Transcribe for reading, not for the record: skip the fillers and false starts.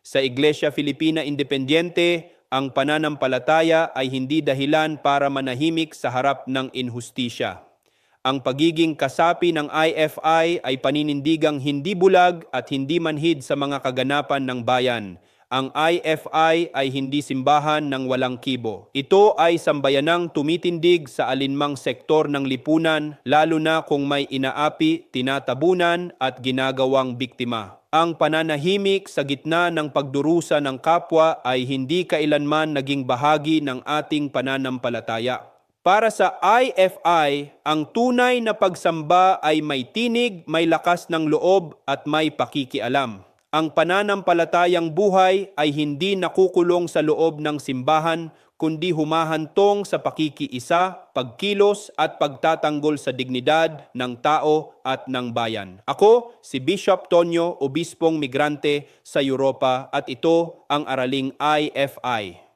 Sa Iglesia Filipina Independiente, ang pananampalataya ay hindi dahilan para manahimik sa harap ng inhustisya. Ang pagiging kasapi ng IFI ay paninindigang hindi bulag at hindi manhid sa mga kaganapan ng bayan. Ang IFI ay hindi simbahan ng walang kibo. Ito ay sambayanang tumitindig sa alinmang sektor ng lipunan, lalo na kung may inaapi, tinatabunan at ginagawang biktima. Ang pananahimik sa gitna ng pagdurusa ng kapwa ay hindi kailanman naging bahagi ng ating pananampalataya. Para sa IFI, ang tunay na pagsamba ay may tinig, may lakas ng loob at may pakikialam. Ang pananampalatayang buhay ay hindi nakukulong sa loob ng simbahan, kundi humahantong sa pakikiisa, pagkilos at pagtatanggol sa dignidad ng tao at ng bayan. Ako, si Bishop Tonyo, Obispong Migrante sa Europa, at ito ang Araling IFI.